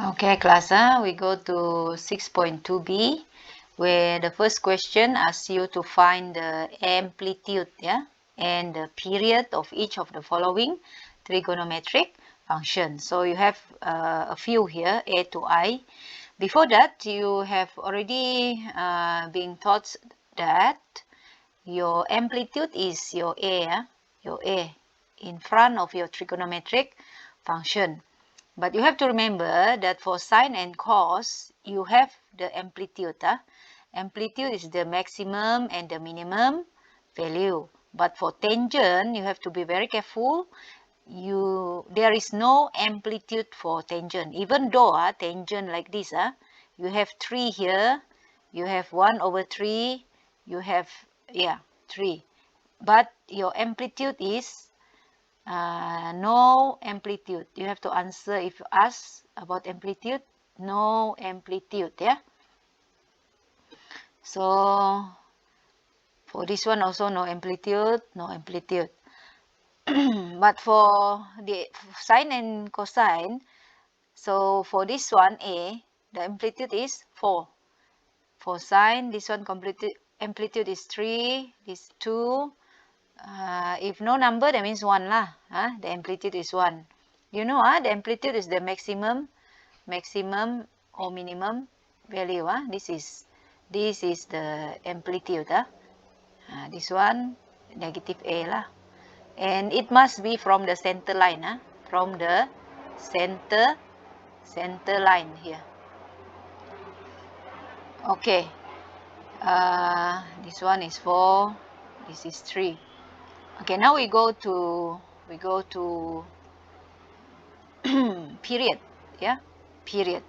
Okay, class, we go to 6.2b, where the first question asks you to find the amplitude, and the period of each of the following trigonometric functions. So you have a few here, a to I. Before that, you have already been taught that your amplitude is your a, your a in front of your trigonometric function. But you have to remember that for sine and cos, you have the amplitude. Amplitude is the maximum and the minimum value. But for tangent, you have to be very careful. There is no amplitude for tangent. Even though tangent like this, you have 3 here, you have 1/3, you have 3. But your amplitude is no amplitude. You have to answer if you ask about amplitude, no amplitude, So for this one also no amplitude, no amplitude. But for the sine and cosine, so for this one A, the amplitude is 4. For sine, this one amplitude is 3, this 2. If no number, that means 1 lah. The amplitude is 1. You know, the amplitude is the maximum or minimum value. This is the amplitude. This one negative A lah. And it must be from the center line. From the center line here. Okay. This one is 4. This is 3. Okay, now we go to period. Period.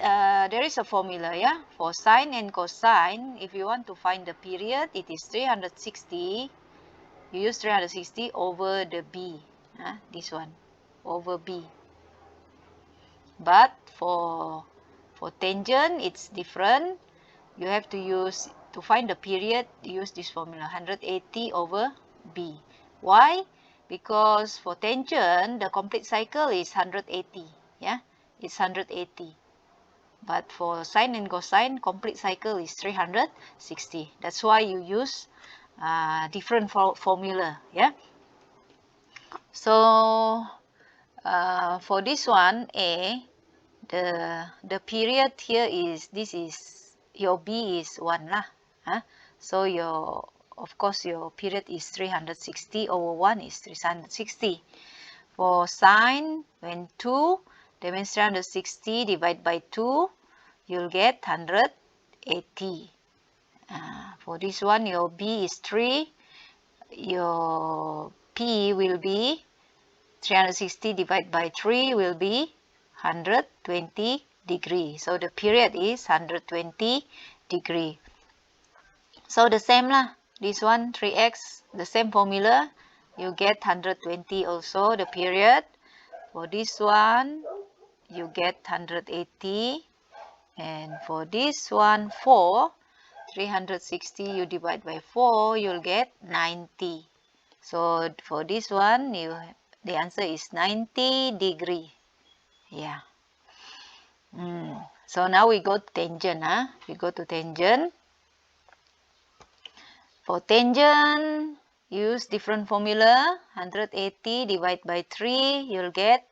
There is a formula, for sine and cosine. If you want to find the period, it is 360. You use 360 over the b, this one, over b. But for tangent, it's different. You have to find the period, use this formula, 180 over b. Why? Because for tangent, the complete cycle is 180, it's 180. But for sine and cosine, complete cycle is 360. That's why you use different formula, So for this one, A, the period here is, your B is 1 lah. So of course your period is 360 over 1 is 360. For sine, when 2, that means 360 divided by 2, you'll get 180. For this one, your B is 3. Your P will be 360 divided by 3 will be 120 degree. So the period is 120 degree. So the same lah. This one 3x, the same formula. You get 120 also the period. For this one, you get 180. And for this one 4, 360 you divide by 4, you'll get 90. So for this one, the answer is 90 degree. So now we go to tangent. We go to tangent. For tangent, use different formula. 180 divided by 3, you'll get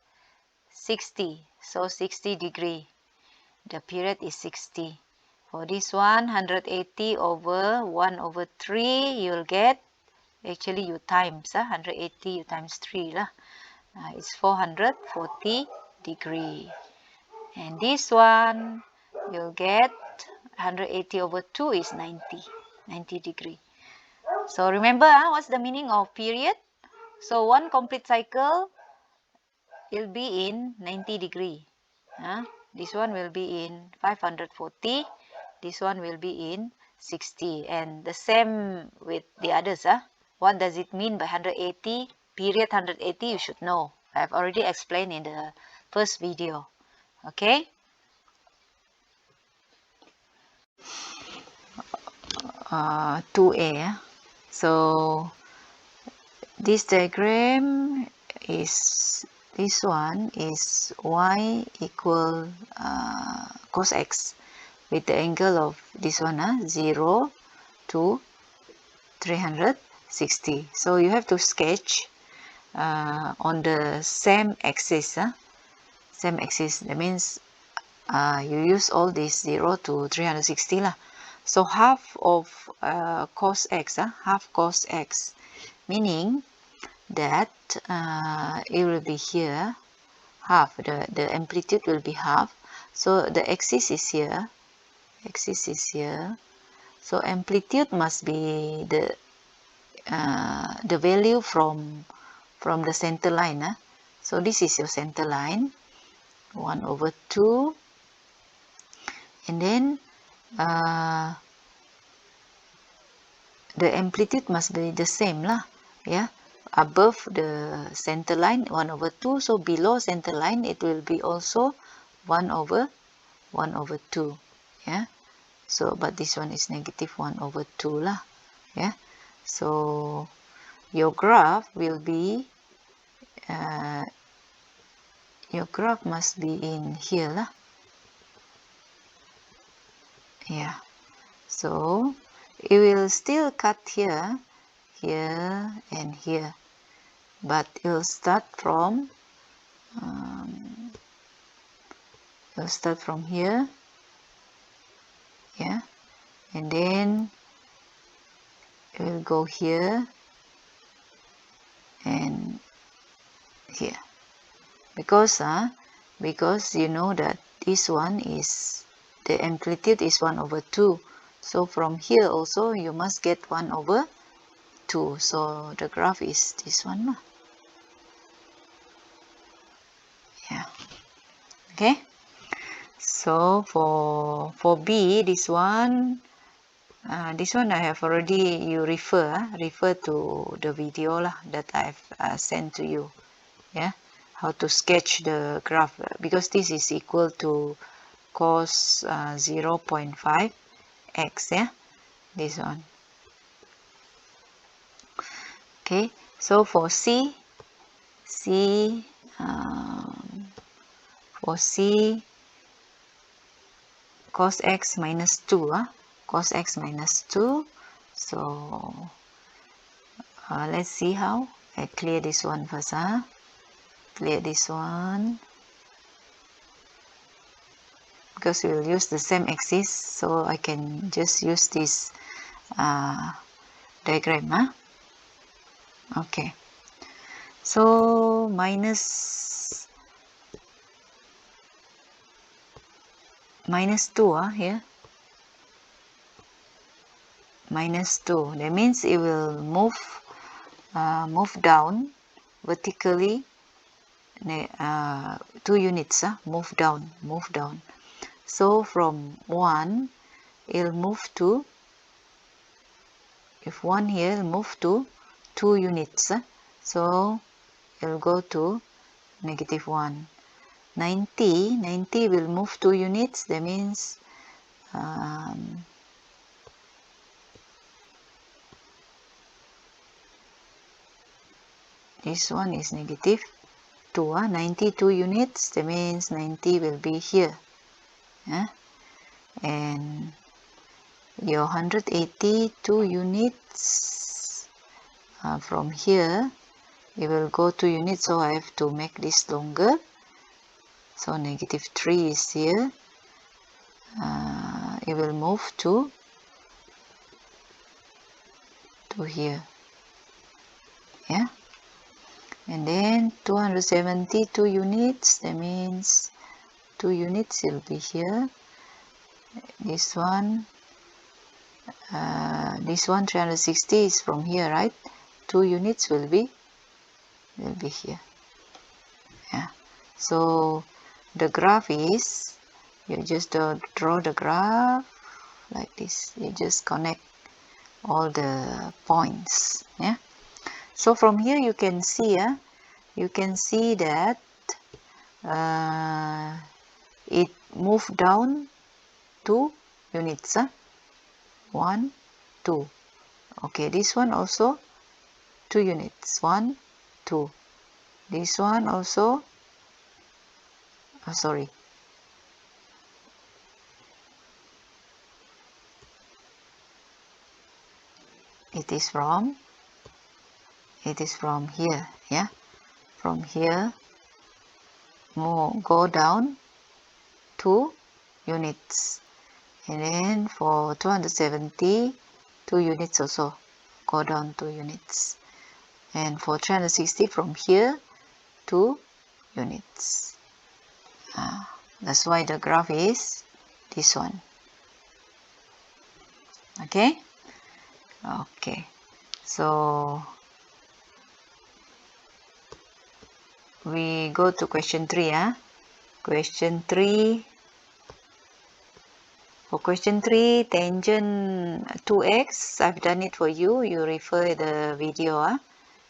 60. So 60 degree. The period is 60. For this one, 180 over 1/3, you'll get, actually you times, 180 you times 3 lah. It's 440 degree. And this one, you'll get 180 over 2 is 90 degree. So remember, what's the meaning of period? So one complete cycle will be in 90 degree. This one will be in 540. This one will be in 60. And the same with the others. What does it mean by 180? Period 180, you should know. I've already explained in the first video. Okay? 2A. So this diagram is this one is y equal cos x with the angle of this one 0 to 360. So you have to sketch on the same axis. Same axis, that means you use all these 0 to 360 lah. So half of cos x, half cos x, meaning that it will be here half, the amplitude will be half. So the axis is here, so amplitude must be the value from the center line. So this is your center line, 1/2, and then the amplitude must be the same lah, yeah, above the center line 1/2, so below center line it will be also 1/2, yeah. So but this one is -1/2 lah, yeah. So your graph will be your graph must be in here lah, yeah. So it will still cut here, and here, but it will start from here, yeah, and then it will go here and here, because you know that this one is the amplitude is 1/2. So from here also you must get 1/2. So the graph is this one. Yeah. Okay. So for B, this one I have already, you refer to the video lah that I've sent to you. Yeah. How to sketch the graph, because this is equal to cos 0.5 x, yeah, this one. Okay, so for C cos x minus 2, cos x minus 2. So let's see how. I clear this one first. Clear this one, because we will use the same axis, so I can just use this diagram. Okay, so minus 2 here, minus 2, that means it will move down vertically 2 units, move down. So from 1 it'll move to, if 1 here, it'll move to 2 units, so it'll go to -1. 90 will move 2 units, that means this one is -2, 92 units, that means 90 will be here, and your 182 units from here, it will go 2 units, so I have to make this longer, so -3 is here. It will move to here, yeah, and then 272 units, that means 2 units will be here. This one 360 is from here, right? 2 units will be here, yeah. So the graph is, you just draw the graph like this, you just connect all the points, yeah. So from here you can see that it moved down 2 units, 1 2. Okay, this one also 2 units, 1 2. This one also oh sorry, it is from here, yeah, from here go down 2 units, and then for 270 2 units also, go down 2 units, and for 360 from here 2 units. That's why the graph is this one. Okay, so we go to question 3. Question 3. For question 3, tangent 2x, I've done it for you. You refer the video.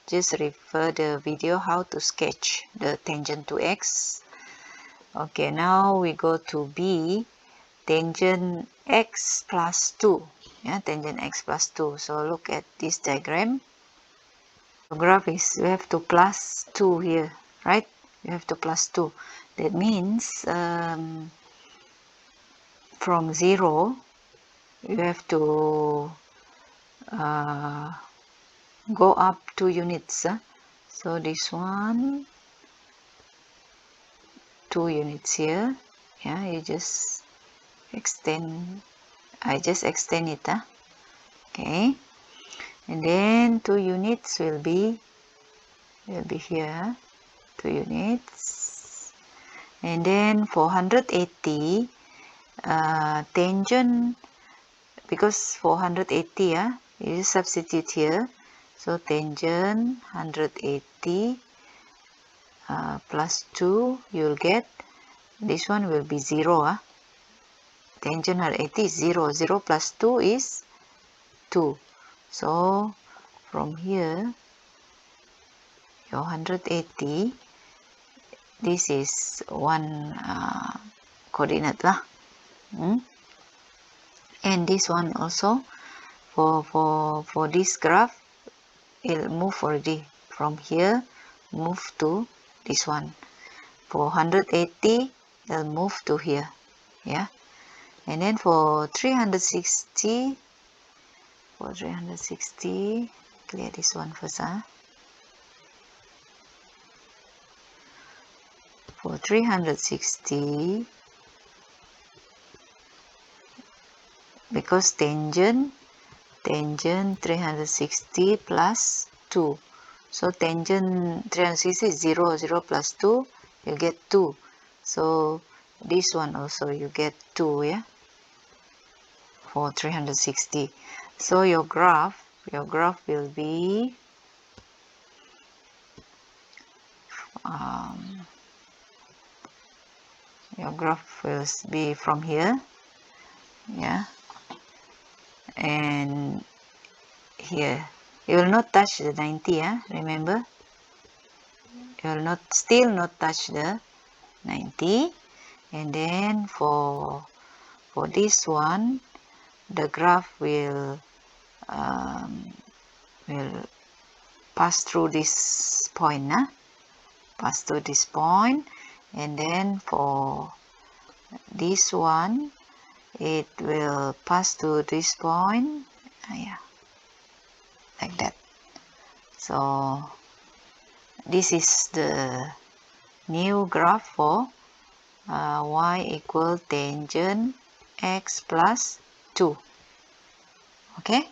Just refer the video how to sketch the tangent 2x. Okay, now we go to B, tangent x plus 2. Yeah, tangent x plus 2. So look at this diagram. The graph is, you have to plus 2 here, right? You have to plus 2. That means from 0, you have to go up 2 units. So this one, 2 units here. Yeah, you just extend. I just extend it. Okay, and then 2 units will be here. 2 units, and then for 180 tangent, because 480 you just substitute here, so tangent 180 plus 2, you'll get this one will be 0. Tangent 180 is 0. 0 plus 2 is 2. So from here, your 180, this is one coordinate lah. And this one also, for this graph, it'll move already from here, move to this one. For 180, it'll move to here. Yeah, and then for 360, clear this one first. For 360, because tangent 360 plus 2, so tangent 360 is 0. 0 plus 2, you get 2. So this one also you get 2, yeah, for 360. So your graph will be from here, yeah, and here. You will not touch the 90, remember, you will still not touch the 90. And then for this one, the graph will pass through this point, and then for this one, it will pass to this point, yeah, like that. So this is the new graph for y equal tangent x plus 2. Okay.